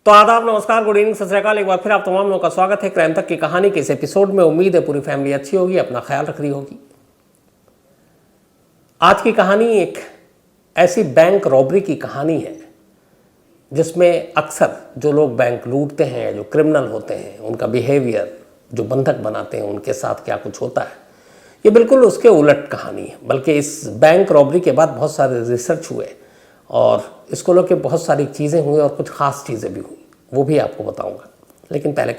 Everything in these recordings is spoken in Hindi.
तो आदाब, नमस्कार, गुड इवनिंग, सत श्री अकाल। एक बार फिर आप तमाम लोगों का स्वागत है क्राइम तक की कहानी के इस एपिसोड में। उम्मीद है पूरी फैमिली अच्छी होगी, अपना ख्याल रख रही होगी। आज की कहानी एक ऐसी बैंक रॉबरी की कहानी है जिसमें अक्सर जो लोग बैंक लूटते हैं, जो क्रिमिनल होते हैं, उनका बिहेवियर, जो बंधक बनाते हैं, उनके साथ क्या कुछ होता है, ये बिल्कुल उसके उलट कहानी है। बल्कि इस बैंक रॉबरी के बाद बहुत सारे रिसर्च हुए और इसको लेकर बहुत सारी चीज़ें हुई और कुछ ख़ास चीज़ें भी हुई, वो भी आपको बताऊंगा। लेकिन पहले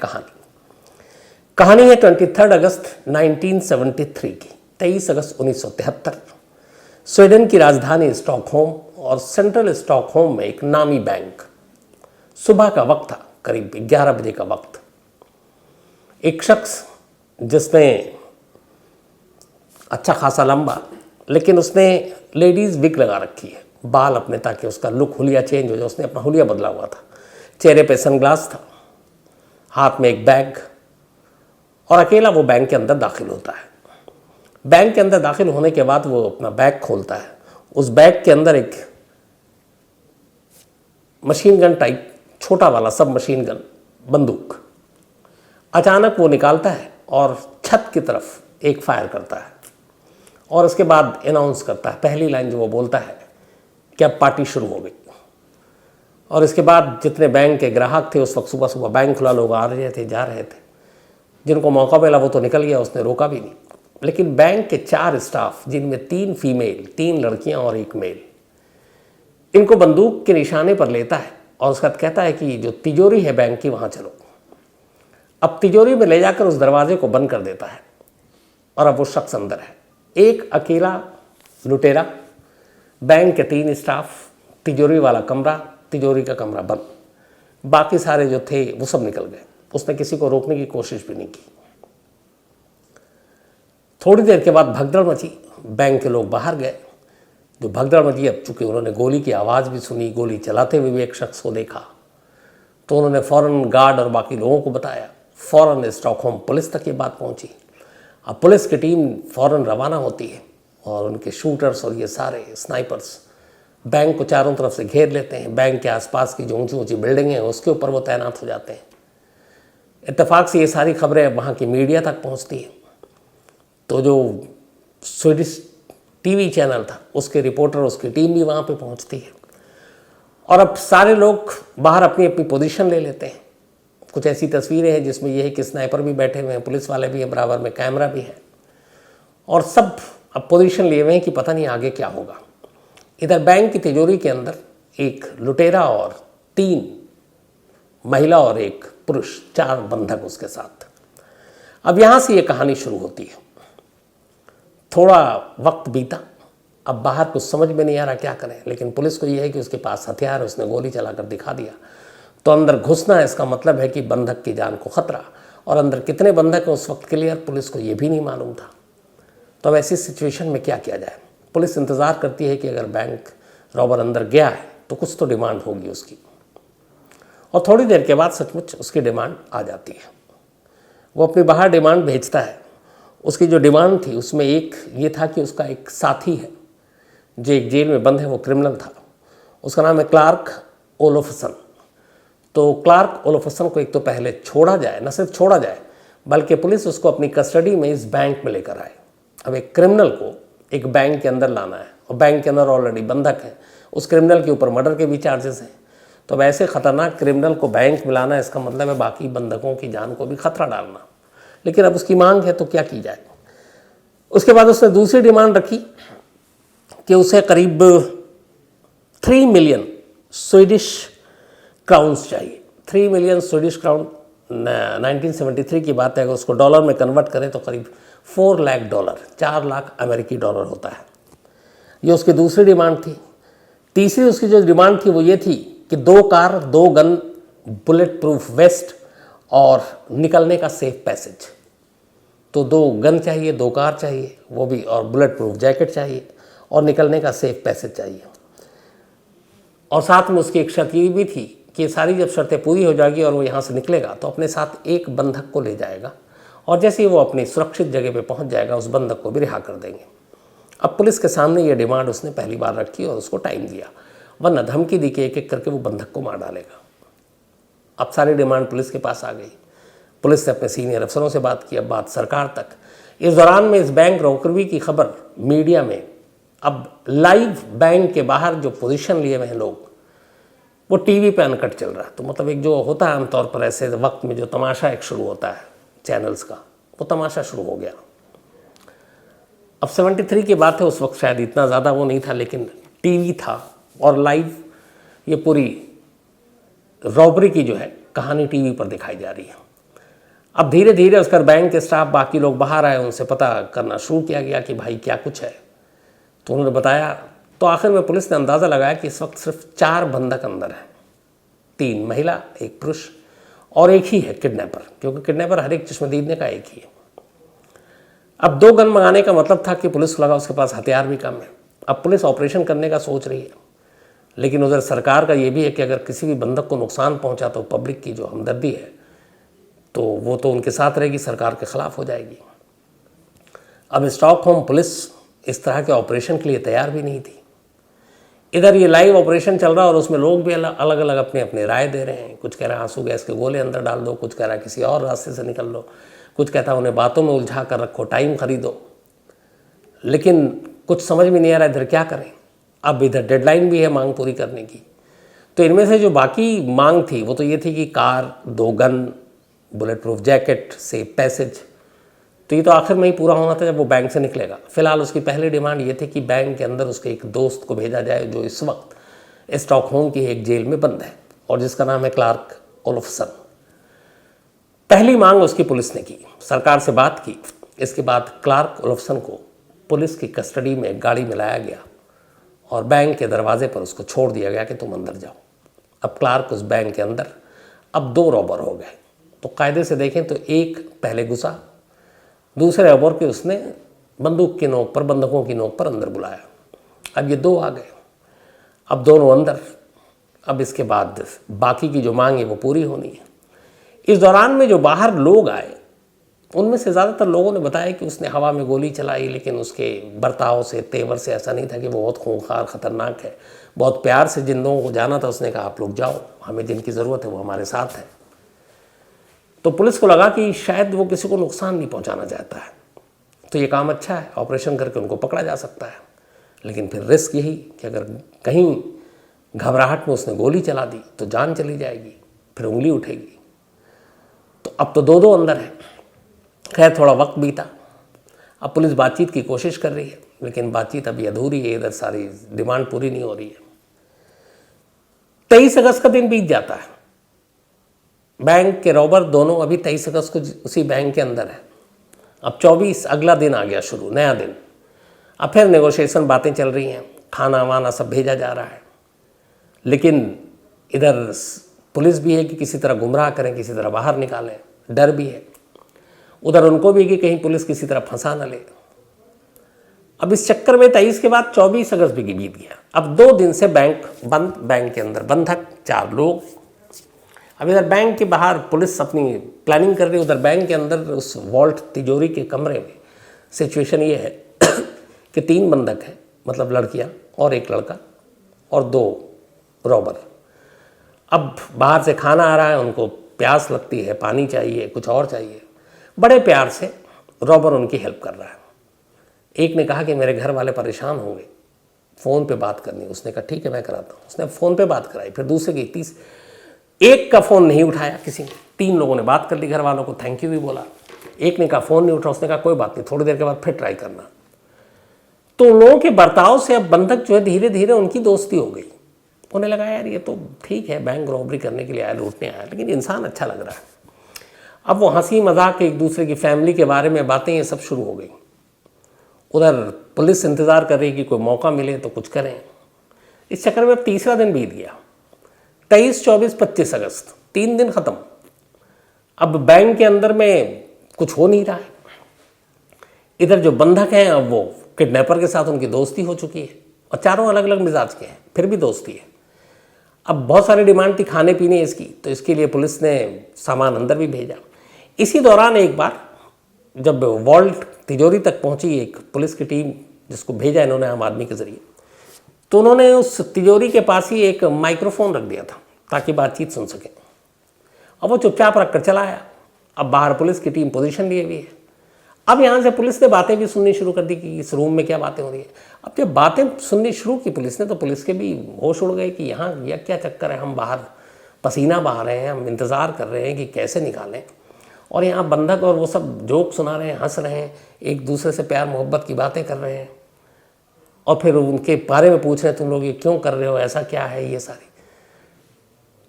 कहानी है 23 अगस्त 1973 की। 23 अगस्त 1973 स्वीडन की राजधानी स्टॉकहोम और सेंट्रल स्टॉकहोम में एक नामी बैंक। सुबह का वक्त था, करीब 11 बजे का वक्त। एक शख्स जिसने अच्छा खासा लंबा, लेकिन उसने लेडीज़ विग लगा रखी है, बाल अपने, ताकि उसका लुक, हुलिया चेंज हो जाए। उसने अपना हुलिया बदला हुआ था, चेहरे पे सनग्लास था, हाथ में एक बैग, और अकेला वो बैंक के अंदर दाखिल होता है। बैंक के अंदर दाखिल होने के बाद वो अपना बैग खोलता है। उस बैग के अंदर एक मशीन गन टाइप, छोटा वाला सब मशीन गन, बंदूक, अचानक वो निकालता है और छत की तरफ एक फायर करता है। और उसके बाद अनाउंस करता है, पहली लाइन जो वो बोलता है कि अब पार्टी शुरू हो गई। और इसके बाद जितने बैंक के ग्राहक थे, उस वक्त सुबह सुबह बैंक खुला, लोग आ रहे थे, जा रहे थे। जिनको मौका मिला वो तो निकल गया, उसने रोका भी नहीं। लेकिन बैंक के 4 स्टाफ, जिनमें 3 फीमेल, 3 लड़कियां और 1 मेल, इनको बंदूक के निशाने पर लेता है और उसका कहता है कि जो तिजोरी है बैंक की, वहाँ चलो। अब तिजोरी में ले जाकर उस दरवाजे को बंद कर देता है और अब वो शख्स अंदर है। एक अकेला लुटेरा, बैंक के 3 स्टाफ, तिजोरी वाला कमरा, तिजोरी का कमरा बंद। बाकी सारे जो थे वो सब निकल गए। उसने किसी को रोकने की कोशिश भी नहीं की। थोड़ी देर के बाद भगदड़ मची, बैंक के लोग बाहर गए। जो भगदड़ मची, अब चूंकि उन्होंने गोली की आवाज़ भी सुनी, गोली चलाते हुए भी एक शख्स को देखा, तो उन्होंने फ़ौरन गार्ड और बाकी लोगों को बताया। फ़ौरन स्टॉकहोम पुलिस तक ये बात पहुंची। अब पुलिस की टीम फ़ौरन रवाना होती है और उनके शूटर्स और ये सारे स्नाइपर्स बैंक को चारों तरफ से घेर लेते हैं। बैंक के आसपास की जो ऊंची ऊंची बिल्डिंगें हैं, उसके ऊपर वो तैनात हो जाते हैं। इत्तेफाक से ये सारी खबरें वहाँ की मीडिया तक पहुँचती हैं। तो जो स्वीडिश टीवी चैनल था, उसके रिपोर्टर, उसकी टीम भी वहाँ पे पहुँचती है। और अब सारे लोग बाहर अपनी अपनी पोजीशन ले लेते हैं। कुछ ऐसी तस्वीरें हैं जिसमें यह है कि स्नाइपर भी बैठे हुए हैं, पुलिस वाले भी हैं, बराबर में कैमरा भी है, और सब अब पोजीशन लिए हुए हैं कि पता नहीं आगे क्या होगा। इधर बैंक की तिजोरी के अंदर एक लुटेरा और 3 महिला और 1 पुरुष, 4 बंधक उसके साथ। अब यहाँ से ये कहानी शुरू होती है। थोड़ा वक्त बीता, अब बाहर कुछ समझ में नहीं आ रहा क्या करें, लेकिन पुलिस को ये है कि उसके पास हथियार है, उसने गोली चलाकर दिखा दिया। तो अंदर घुसना है, इसका मतलब है कि बंधक की जान को खतरा। और अंदर कितने बंधक हैं उस वक्त के लिए पुलिस को ये भी नहीं मालूम था। तो अब ऐसी सिचुएशन में क्या किया जाए? पुलिस इंतज़ार करती है कि अगर बैंक रॉबर अंदर गया है तो कुछ तो डिमांड होगी उसकी। और थोड़ी देर के बाद सचमुच उसकी डिमांड आ जाती है। वो अपनी बाहर डिमांड भेजता है। उसकी जो डिमांड थी उसमें एक ये था कि उसका एक साथी है जो एक जेल में बंद है, वो क्रिमिनल था। उसका नाम है क्लार्क ओलोफसन। तो क्लार्क ओलोफसन को एक तो पहले छोड़ा जाए, न सिर्फ छोड़ा जाए बल्कि पुलिस उसको अपनी कस्टडी में इस बैंक में लेकर आए। अब एक क्रिमिनल को एक बैंक के अंदर लाना है और बैंक के अंदर ऑलरेडी बंधक है, उस क्रिमिनल के ऊपर मर्डर के भी चार्जेस हैं। तो अब ऐसे ख़तरनाक क्रिमिनल को बैंक में लाना, इसका मतलब है बाकी बंधकों की जान को भी खतरा डालना। लेकिन अब उसकी मांग है तो क्या की जाए। उसके बाद उसने दूसरी डिमांड रखी कि उसे करीब 3 मिलियन स्वीडिश क्राउन्स चाहिए। 3 मिलियन स्वीडिश क्राउन 1973 की बात है, अगर उसको डॉलर में कन्वर्ट करें तो करीब $4 लाख, 4 लाख अमेरिकी डॉलर होता है। ये उसकी दूसरी डिमांड थी। तीसरी उसकी जो डिमांड थी वो ये थी कि 2 car, 2 gun, bullet proof waste और निकलने का सेफ पैसेज। तो 2 गन चाहिए, 2 कार चाहिए, वो भी, और बुलेट प्रूफ जैकेट चाहिए और निकलने का सेफ पैसेज चाहिए। और साथ में उसकी एक शर्त ये भी थी कि ये सारी जब शर्तें पूरी हो जाएगी और वो यहाँ से निकलेगा तो अपने साथ एक बंधक को ले जाएगा, और जैसे ही वो अपनी सुरक्षित जगह पे पहुँच जाएगा उस बंधक को भी रिहा कर देंगे। अब पुलिस के सामने ये डिमांड उसने पहली बार रखी और उसको टाइम दिया, वरना धमकी दी कि एक एक करके वो बंधक को मार डालेगा। अब सारी डिमांड पुलिस के पास आ गई। पुलिस ने अपने सीनियर अफसरों से बात की, अब बात सरकार तक। इस दौरान में इस बैंक रॉबरी की खबर मीडिया में, अब लाइव बैंक के बाहर जो पोजीशन लिए हुए हैं लोग, वो टीवी पे अनकट चल रहा है। तो मतलब एक जो होता है आमतौर पर ऐसे वक्त में जो तमाशा एक शुरू होता है चैनल्स का, वो तमाशा शुरू हो गया। अब 73 की बात है, उस वक्त शायद इतना ज़्यादा वो नहीं था, लेकिन टीवी था और लाइव ये पूरी रॉबरी की जो है कहानी टीवी पर दिखाई जा रही है। अब धीरे धीरे उसका बैंक के स्टाफ, बाकी लोग बाहर आए, उनसे पता करना शुरू किया गया कि भाई क्या कुछ है। तो उन्होंने बताया, तो आखिर में पुलिस ने अंदाज़ा लगाया कि इस वक्त सिर्फ 4 बंधक अंदर हैं, 3 महिला, 1 पुरुष और एक ही है किडनैपर, क्योंकि किडनैपर हर एक चश्मदीद का एक ही है। अब 2 गन मंगाने का मतलब था कि पुलिस को लगा उसके पास हथियार भी कम है। अब पुलिस ऑपरेशन करने का सोच रही है, लेकिन उधर सरकार का ये भी है कि अगर किसी भी बंधक को नुकसान पहुंचा तो पब्लिक की जो हमदर्दी है तो वो तो उनके साथ रहेगी, सरकार के खिलाफ हो जाएगी। अब स्टॉकहोम पुलिस इस तरह के ऑपरेशन के लिए तैयार भी नहीं थी। इधर ये लाइव ऑपरेशन चल रहा है और उसमें लोग भी अलग अलग अपनी अपनी राय दे रहे हैं। कुछ कह रहा है आंसू गैस के गोले अंदर डाल दो, कुछ कह रहा है किसी और रास्ते से निकल लो, कुछ कहता है उन्हें बातों में उलझा कर रखो, टाइम खरीदो। लेकिन कुछ समझ में नहीं आ रहा इधर क्या करें। अब इधर डेडलाइन भी है मांग पूरी करने की। तो इनमें से जो बाकी मांग थी वो तो ये थी कि car, 2 gun, bullet proof jacket, safe passage. तो ये तो आखिर में ही पूरा होना था जब वो बैंक से निकलेगा। फिलहाल उसकी पहली डिमांड ये थी कि बैंक के अंदर उसके एक दोस्त को भेजा जाए जो इस वक्त स्टॉकहोम की एक जेल में बंद है और जिसका नाम है क्लार्क ओल्फसन। पहली मांग उसकी पुलिस ने की, सरकार से बात की। इसके बाद क्लार्क ओल्फसन को पुलिस की कस्टडी में एक गाड़ी में लाया गया और बैंक के दरवाजे पर उसको छोड़ दिया गया कि तुम अंदर जाओ। अब क्लार्क उस बैंक के अंदर, अब 2 रॉबर हो गए। तो कायदे से देखें तो एक पहले घुसा, दूसरे रॉबर के उसने बंदूक की नोक पर, बंदूकों की नोक पर अंदर बुलाया। अब ये 2 आ गए, अब दोनों अंदर। अब इसके बाद बाकी की जो मांग है वो पूरी होनी है। इस दौरान में जो बाहर लोग आए उनमें से ज़्यादातर लोगों ने बताया कि उसने हवा में गोली चलाई, लेकिन उसके बर्ताव से, तेवर से ऐसा नहीं था कि वो बहुत खूंखार ख़तरनाक है। बहुत प्यार से जिन लोगों को जाना था उसने कहा आप लोग जाओ, हमें जिनकी ज़रूरत है वो हमारे साथ है। तो पुलिस को लगा कि शायद वो किसी को नुकसान नहीं पहुंचाना चाहता है, तो ये काम अच्छा है, ऑपरेशन करके उनको पकड़ा जा सकता है। लेकिन फिर रिस्क यही कि अगर कहीं घबराहट में उसने गोली चला दी तो जान चली जाएगी, फिर उंगली उठेगी। तो अब तो 2 अंदर हैं। खैर थोड़ा वक्त बीता, अब पुलिस बातचीत की कोशिश कर रही है, लेकिन बातचीत अभी अधूरी है, इधर सारी डिमांड पूरी नहीं हो रही है। 23 अगस्त का दिन बीत जाता है। बैंक के रॉबर दोनों अभी 23 अगस्त को उसी बैंक के अंदर है। अब 24 अगला दिन आ गया शुरू, नया दिन। अब फिर नेगोशिएशन, बातें चल रही हैं, खाना वाना सब भेजा जा रहा है। लेकिन इधर पुलिस भी है कि किसी तरह गुमराह करें, किसी तरह बाहर निकालें, डर भी है। उधर उनको भी कि कहीं पुलिस किसी तरह फंसा न ले। अब इस चक्कर में 23 के बाद 24 अगस्त भी बीत गया। अब 2 दिन से बैंक बंद, बैंक के अंदर बंधक 4 लोग। अब इधर बैंक के बाहर पुलिस अपनी प्लानिंग कर रही है, उधर बैंक के अंदर उस वॉल्ट तिजोरी के कमरे में सिचुएशन ये है कि 3 बंधक हैं, मतलब लड़कियां और एक लड़का और 2 रॉबर। अब बाहर से खाना आ रहा है, उनको प्यास लगती है, पानी चाहिए, कुछ और चाहिए। बड़े प्यार से रॉबर उनकी हेल्प कर रहा है। एक ने कहा कि मेरे घर वाले परेशान होंगे, फ़ोन पे बात करनी। उसने कहा ठीक है मैं कराता हूँ। उसने फ़ोन पे बात कराई, फिर दूसरे की, एक का फ़ोन नहीं उठाया किसी ने। 3 लोगों ने बात कर ली, घर वालों को थैंक यू भी बोला। एक ने कहा फ़ोन नहीं उठा, उसने कहा कोई बात नहीं, थोड़ी देर के बाद फिर ट्राई करना। तो उन लोगों के बर्ताव से अब बंधक जो है धीरे धीरे उनकी दोस्ती हो गई। उन्हें लगा यार ये तो ठीक है, बैंक रॉबरी करने के लिए आया, लूटने आया, लेकिन इंसान अच्छा लग रहा है। अब वो हंसी मजाक, एक दूसरे की फैमिली के बारे में बातें, ये सब शुरू हो गई। उधर पुलिस इंतज़ार कर रही कि कोई मौका मिले तो कुछ करें। इस चक्कर में अब तीसरा दिन बीत गया, 23, 24, 25 अगस्त, 3 दिन ख़त्म। अब बैंक के अंदर में कुछ हो नहीं रहा है। इधर जो बंधक हैं अब वो किडनैपर के साथ उनकी दोस्ती हो चुकी है और चारों अलग अलग मिजाज के हैं, फिर भी दोस्ती है। अब बहुत सारी डिमांड थी खाने पीने इसकी, तो इसके लिए पुलिस ने सामान अंदर भी भेजा। इसी दौरान एक बार जब वॉल्ट तिजोरी तक पहुंची एक पुलिस की टीम, जिसको भेजा इन्होंने आम आदमी के ज़रिए, तो उन्होंने उस तिजोरी के पास ही एक माइक्रोफोन रख दिया था ताकि बातचीत सुन सकें। अब वो चुपचाप रख कर चला आया। अब बाहर पुलिस की टीम पोजीशन लिए हुई है। अब यहाँ से पुलिस ने बातें भी सुननी शुरू कर दी कि इस रूम में क्या बातें हो रही है। अब जब बातें सुननी शुरू की पुलिस ने, तो पुलिस के भी होश उड़ गए कि यहाँ यह क्या चक्कर है, हम बाहर पसीना बहा रहे हैं, हम इंतज़ार कर रहे हैं कि कैसे निकालें, और यहाँ बंधक और वो सब जोक सुना रहे हैं, हंस रहे हैं, एक दूसरे से प्यार मोहब्बत की बातें कर रहे हैं, और फिर उनके बारे में पूछ रहे हैं तुम लोग ये क्यों कर रहे हो, ऐसा क्या है, ये सारी।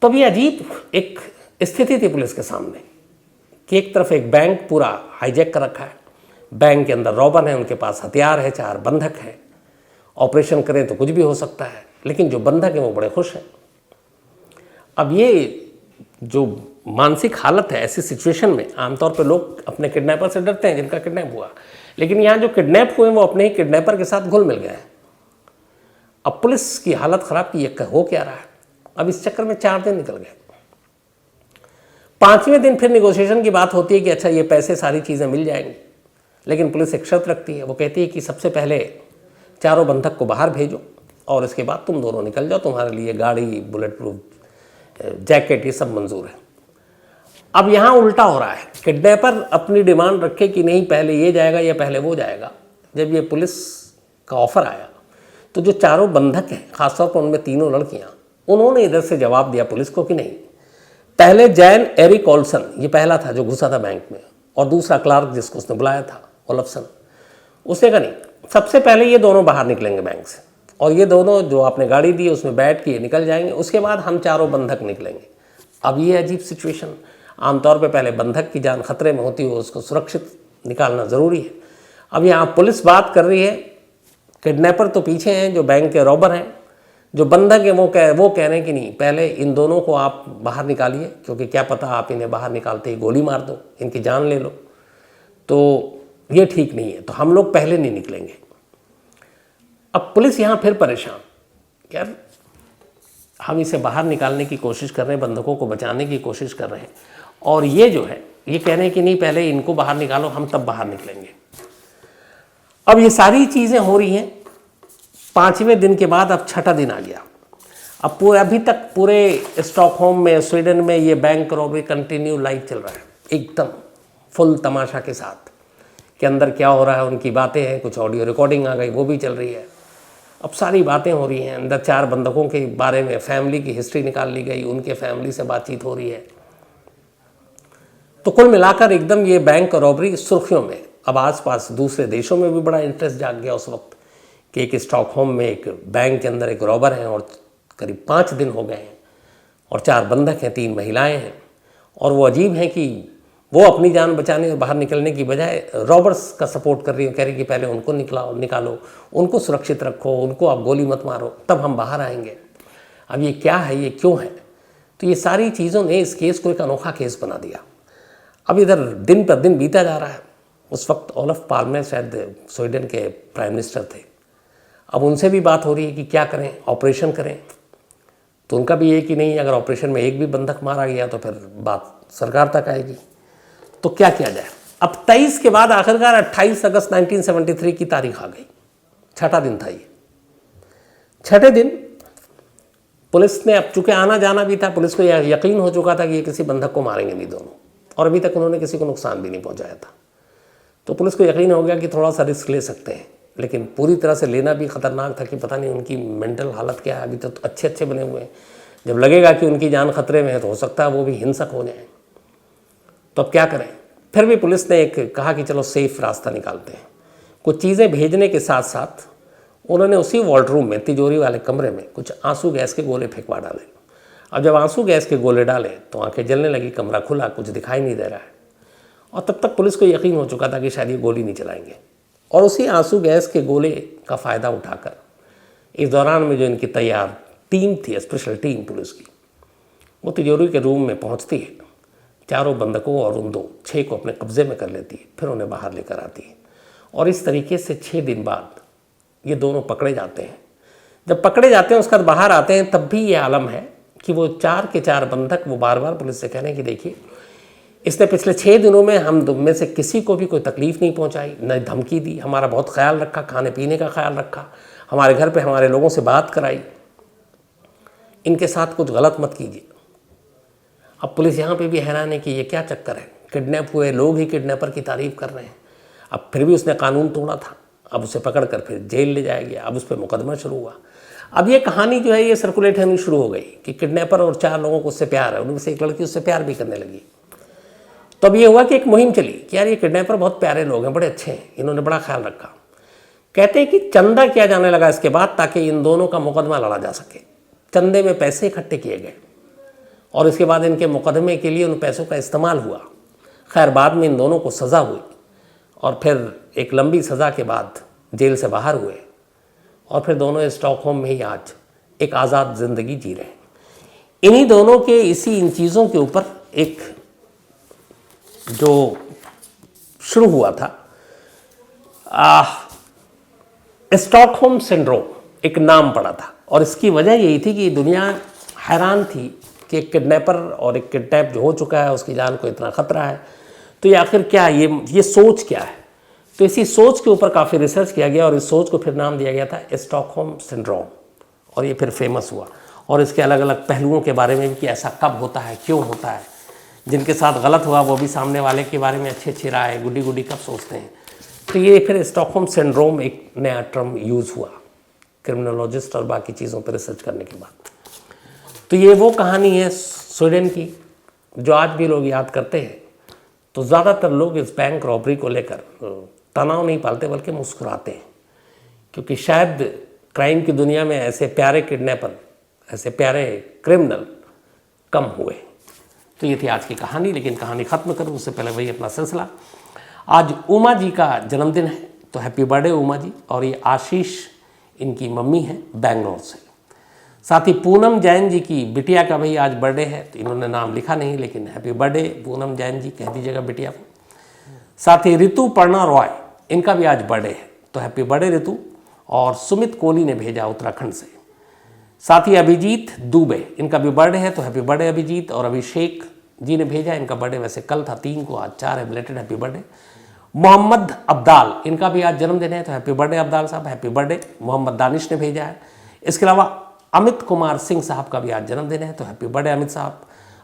तब ये अजीब एक स्थिति थी पुलिस के सामने कि एक तरफ एक बैंक पूरा हाईजैक कर रखा है, बैंक के अंदर रॉबर हैं, उनके पास हथियार है, 4 बंधक हैं, ऑपरेशन करें तो कुछ भी हो सकता है, लेकिन जो बंधक हैं वो बड़े खुश हैं। अब ये जो मानसिक हालत है ऐसी सिचुएशन में, आमतौर पर लोग अपने किडनैपर से डरते हैं जिनका किडनैप हुआ, लेकिन यहाँ जो किडनैप हुए वो अपने ही किडनैपर के साथ घुल मिल गए हैं। अब पुलिस की हालत ख़राब की, ये हो क्या रहा है। अब इस चक्कर में 4 दिन निकल गए। 5वें दिन फिर निगोशिएशन की बात होती है कि अच्छा ये पैसे सारी चीज़ें मिल जाएंगी, लेकिन पुलिस एक शर्त रखती है। वो कहती है कि सबसे पहले 4 बंधक को बाहर भेजो और इसके बाद तुम दोनों निकल जाओ, तुम्हारे लिए गाड़ी, बुलेट प्रूफ जैकेट, ये सब मंजूर है। अब यहाँ उल्टा हो रहा है, किडनैपर अपनी डिमांड रखे कि नहीं पहले ये जाएगा या पहले वो जाएगा। जब ये पुलिस का ऑफ़र आया तो जो 4 बंधक हैं, खासतौर पर उनमें 3 लड़कियाँ, उन्होंने इधर से जवाब दिया पुलिस को कि नहीं, पहले जैन एरिक ओल्सन, ये पहला था जो घुसा था बैंक में, और दूसरा क्लार्क जिसको उसने बुलाया था ओलफसन, उसने कहा नहीं, सबसे पहले ये दोनों बाहर निकलेंगे बैंक से, और ये दोनों जो आपने गाड़ी दी उसमें बैठ के निकल जाएंगे, उसके बाद हम 4 बंधक निकलेंगे। अब ये अजीब सिचुएशन, आमतौर पे पहले बंधक की जान खतरे में होती है, उसको सुरक्षित निकालना ज़रूरी है। अब यहाँ पुलिस बात कर रही है, किडनैपर तो पीछे हैं जो बैंक के रॉबर हैं, जो बंधक हैं वो कह रहे हैं कि नहीं, पहले इन दोनों को आप बाहर निकालिए, क्योंकि क्या पता आप इन्हें बाहर निकालते ही गोली मार दो, इनकी जान ले लो, तो ये ठीक नहीं है, तो हम लोग पहले नहीं निकलेंगे। अब पुलिस यहाँ फिर परेशान, यार हम इसे बाहर निकालने की कोशिश कर रहे हैं, बंधकों को बचाने की कोशिश कर रहे हैं, और ये जो है ये कह रहे हैं कि नहीं पहले इनको बाहर निकालो, हम तब बाहर निकलेंगे। अब ये सारी चीज़ें हो रही हैं। 5वें दिन के बाद अब 6ठा दिन आ गया। अब अभी तक पूरे स्टॉकहोम में, स्वीडन में ये बैंक रॉबरी कंटिन्यू लाइव चल रहा है, एकदम फुल तमाशा के साथ, कि अंदर क्या हो रहा है, उनकी बातें हैं, कुछ ऑडियो रिकॉर्डिंग आ गई वो भी चल रही है। अब सारी बातें हो रही हैं, अंदर 4 बंधकों के बारे में फैमिली की हिस्ट्री निकाल ली गई, उनके फैमिली से बातचीत हो रही है। तो कुल मिलाकर एकदम ये बैंक रॉबरी सुर्खियों में। अब आसपास दूसरे देशों में भी बड़ा इंटरेस्ट जाग गया उस वक्त कि एक स्टॉकहोम में एक बैंक के अंदर एक रॉबर हैं और करीब 5 दिन हो गए हैं, और 4 बंधक हैं, 3 महिलाएं हैं, और वो अजीब हैं कि वो अपनी जान बचाने और बाहर निकलने की बजाय रॉबर्स का सपोर्ट कर रही है, कह रही कि पहले उनको निकालो, उनको सुरक्षित रखो, उनको आप गोली मत मारो, तब हम बाहर आएंगे। अब ये क्या है, ये क्यों है? तो ये सारी चीज़ों ने इस केस को एक अनोखा केस बना दिया। अब इधर दिन पर दिन बीता जा रहा है। उस वक्त ओलफ पाल्मे शायद स्वीडन के प्राइम मिनिस्टर थे। अब उनसे भी बात हो रही है कि क्या करें, ऑपरेशन करें, तो उनका भी ये कि नहीं, अगर ऑपरेशन में एक भी बंधक मारा गया तो फिर बात सरकार तक आएगी, तो क्या किया जाए। अब 23 के बाद आखिरकार 28 अगस्त 1973 की तारीख आ गई। 6ठा दिन था ये। 6ठे दिन पुलिस ने, अब चूंकि आना जाना भी था, पुलिस को यकीन हो चुका था कि ये किसी बंधक को मारेंगे नहीं दोनों, और अभी तक उन्होंने किसी को नुकसान भी नहीं पहुंचाया था, तो पुलिस को यकीन हो गया कि थोड़ा सा रिस्क ले सकते हैं, लेकिन पूरी तरह से लेना भी ख़तरनाक था कि पता नहीं उनकी मेंटल हालत क्या है। अभी तो अच्छे बने हुए हैं, जब लगेगा कि उनकी जान खतरे में है तो हो सकता है वो भी हिंसक हो जाए। तो अब क्या करें? फिर भी पुलिस ने एक कहा कि चलो सेफ रास्ता निकालते हैं। कुछ चीज़ें भेजने के साथ साथ उन्होंने उसी वॉल्ट रूम में, तिजोरी वाले कमरे में, कुछ आंसू गैस के गोले फेंकवा डाले। अब जब आंसू गैस के गोले डाले तो आंखें जलने लगी, कमरा खुला, कुछ दिखाई नहीं दे रहा है, और तब तक पुलिस को यकीन हो चुका था कि शायद ये गोली नहीं चलाएंगे। और उसी आंसू गैस के गोले का फ़ायदा उठाकर इस दौरान में जो इनकी तैयार टीम थी, स्पेशल टीम पुलिस की, वो तिजोरी के रूम में पहुंचती है, 4 बंधकों और उन 6 को अपने कब्जे में कर लेती है, फिर उन्हें बाहर लेकर आती है। और इस तरीके से 6 दिन बाद ये दोनों पकड़े जाते हैं। जब पकड़े जाते हैं, उसके बाद बाहर आते हैं, तब भी ये आलम है कि वो 4 के 4 बंधक वो बार बार पुलिस से कह रहे हैं कि देखिए, इसने पिछले 6 दिनों में हम में से किसी को भी कोई तकलीफ़ नहीं पहुंचाई, न धमकी दी, हमारा बहुत ख्याल रखा, खाने पीने का ख्याल रखा, हमारे घर पे हमारे लोगों से बात कराई, इनके साथ कुछ गलत मत कीजिए। अब पुलिस यहाँ पे भी हैरान है कि ये क्या चक्कर है, किडनैप हुए लोग ही किडनैपर की तारीफ कर रहे हैं। अब फिर भी उसने कानून तोड़ा था, अब उसे पकड़ कर फिर जेल ले जाया गया, अब उस पर मुकदमा शुरू हुआ। अब ये कहानी जो है ये सर्कुलेट होनी शुरू हो गई कि किडनैपर और 4 लोगों को उससे प्यार है, उनमें से एक लड़की उससे प्यार भी करने लगी। तो अब ये हुआ कि एक मुहिम चली कि यार ये किडनैपर बहुत प्यारे लोग हैं, बड़े अच्छे हैं, इन्होंने बड़ा ख्याल रखा। कहते हैं कि चंदा किया जाने लगा इसके बाद ताकि इन दोनों का मुकदमा लड़ा जा सके। चंदे में पैसे इकट्ठे किए गए और इसके बाद इनके मुकदमे के लिए उन पैसों का इस्तेमाल हुआ। खैर बाद में इन दोनों को सज़ा हुई और फिर एक लंबी सज़ा के बाद जेल से बाहर हुए और फिर दोनों स्टॉकहोम में ही आज एक आज़ाद ज़िंदगी जी रहे हैं। इन्हीं दोनों के इसी इन चीज़ों के ऊपर एक जो शुरू हुआ था स्टॉकहोम सिंड्रोम, एक नाम पड़ा था और इसकी वजह यही थी कि दुनिया हैरान थी कि एक किडनैपर और एक किडनैप जो हो चुका है उसकी जान को इतना ख़तरा है, तो ये आखिर क्या है, ये सोच क्या है। तो इसी सोच के ऊपर काफ़ी रिसर्च किया गया और इस सोच को फिर नाम दिया गया था स्टॉकहोम सिंड्रोम और ये फिर फेमस हुआ। और इसके अलग अलग पहलुओं के बारे में भी कि ऐसा कब होता है, क्यों होता है, जिनके साथ गलत हुआ वो भी सामने वाले के बारे में अच्छी राय गुडी गुडी कब सोचते हैं। तो ये फिर स्टॉकहोम सिंड्रोम एक नया टर्म यूज़ हुआ क्रिमिनोलॉजिस्ट और बाकी चीज़ों पर रिसर्च करने के बाद। तो ये वो कहानी है स्वीडन की जो आज भी लोग याद करते हैं। तो ज़्यादातर लोग इस बैंक रॉबरी को लेकर तनाव नहीं पालते बल्कि मुस्कुराते हैं, क्योंकि शायद क्राइम की दुनिया में ऐसे प्यारे किडनैपर, ऐसे प्यारे क्रिमिनल कम हुए। तो ये थी आज की कहानी, लेकिन कहानी ख़त्म करूँ उससे पहले वही अपना सिलसिला। आज उमा जी का जन्मदिन है, तो हैप्पी बर्थडे उमा जी। और ये आशीष इनकी मम्मी है बेंगलोर से। साथ ही पूनम जैन जी की बिटिया का भी आज बर्थडे है, तो इन्होंने नाम लिखा नहीं, लेकिन हैप्पी बर्थडे पूनम जैन जी कह दीजिएगा बिटिया को। साथ ही ऋतु पर्णा रॉय, इनका भी आज बर्थडे है, तो हैप्पी बर्थडे ऋतु। और सुमित कोहली ने भेजा उत्तराखंड से। साथ ही अभिजीत दुबे, इनका भी बर्थडे है, तो हैप्पी बर्थडे अभिजीत। और अभिषेक जी ने भेजा, इनका बर्थडे वैसे कल था 3 को, आज 4 है, belated happy birthday. Mohammad Abdal, इनका भी आज जन्मदिन है, तो हैप्पी बर्थडे अब्दाल साहब, हैप्पी बर्थडे। मोहम्मद दानिश ने भेजा है। इसके अलावा अमित कुमार सिंह साहब का भी आज जन्मदिन है, तो हैप्पी बर्थडे अमित साहब।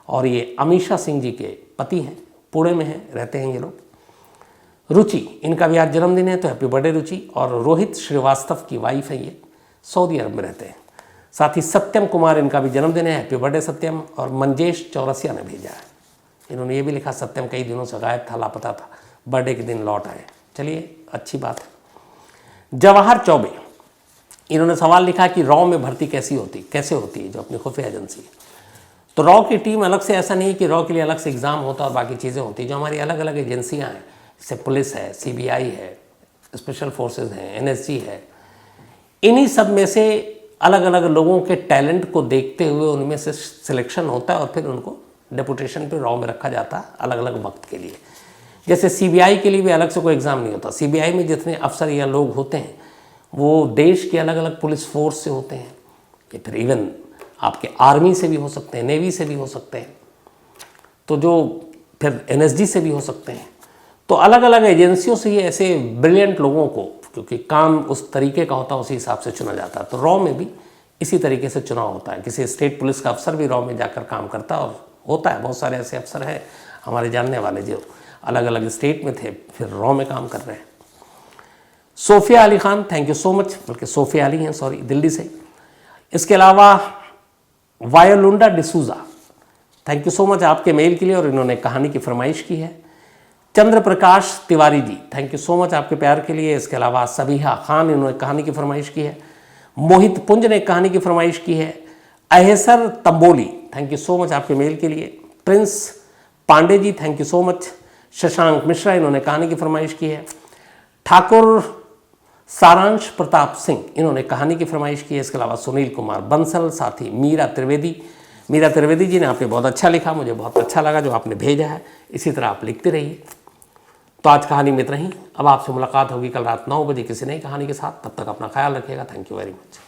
और ये अमीषा सिंह जी के पति हैं, पुणे में हैं, रहते हैं ये लोग। रुचि, इनका भी आज जन्मदिन है, तो हैप्पी बर्थडे रुचि। और रोहित श्रीवास्तव की वाइफ है, ये सऊदी अरब में रहते हैं। साथ ही सत्यम कुमार, इनका भी जन्मदिन है, हैप्पी बर्थडे सत्यम। और मंजेश चौरसिया ने भेजा है, इन्होंने ये भी लिखा सत्यम कई दिनों से गायब था, लापता था, बर्थडे के दिन लौट आए। चलिए अच्छी बात है। जवाहर चौबे, इन्होंने सवाल लिखा कि रॉ में भर्ती कैसे होती है जो अपनी खुफिया एजेंसी है। तो रॉ की टीम अलग से, ऐसा नहीं है कि रॉ के लिए अलग से एग्ज़ाम होता है और बाकी चीज़ें होती हैं। जो हमारी अलग अलग एजेंसियां हैं, जैसे पुलिस है, CBI है, स्पेशल फोर्सेस हैं, NSG है, इन्हीं सब में से अलग अलग लोगों के टैलेंट को देखते हुए उनमें से सिलेक्शन होता है और फिर उनको डेपुटेशन पे रॉ में रखा जाता है अलग अलग वक्त के लिए। जैसे CBI के लिए भी अलग से कोई एग्ज़ाम नहीं होता। CBI में जितने अफसर या लोग होते हैं वो देश के अलग अलग पुलिस फोर्स से होते हैं, या फिर इवन आपके आर्मी से भी हो सकते हैं, नेवी से भी हो सकते हैं, तो जो फिर NSG से भी हो सकते हैं। तो अलग अलग एजेंसियों से ही ऐसे ब्रिलियंट लोगों को, क्योंकि काम उस तरीके का होता है, उसी हिसाब से चुना जाता है। तो रॉ में भी इसी तरीके से चुनाव होता है। किसी स्टेट पुलिस का अफसर भी रॉ में जाकर काम करता है और होता है। बहुत सारे ऐसे अफसर हैं हमारे जानने वाले जो अलग अलग स्टेट में थे फिर रॉ में काम कर रहे हैं। Sofia Ali Khan, thank you so much, बल्कि सोफिया अली हैं, सॉरी, दिल्ली से। इसके अलावा Violanda D'Souza, thank you so much आपके मेल के लिए, और इन्होंने कहानी की फरमाइश की है। Chandra Prakash Tiwari ji, thank you so much आपके प्यार के लिए। इसके अलावा सबीहा खान, इन्होंने कहानी की फरमाइश की है। मोहित पुंज ने कहानी की फरमाइश की है। Ahesar Tamboli, thank you so much आपके मेल के लिए। Prince Pandey ji, thank you so much. Shashank Mishra, इन्होंने कहानी की फरमाइश की है। ठाकुर सारांश प्रताप सिंह, इन्होंने कहानी की फरमाइश की है। इसके अलावा सुनील कुमार बंसल, साथ ही मीरा त्रिवेदी जी ने आपने बहुत अच्छा लिखा, मुझे बहुत अच्छा लगा जो आपने भेजा है। इसी तरह आप लिखते रहिए। तो आज कहानी में इतना ही। अब आपसे मुलाकात होगी कल रात 9 बजे किसी नई कहानी के साथ। तब तक अपना ख्याल रखिएगा। Thank you very much.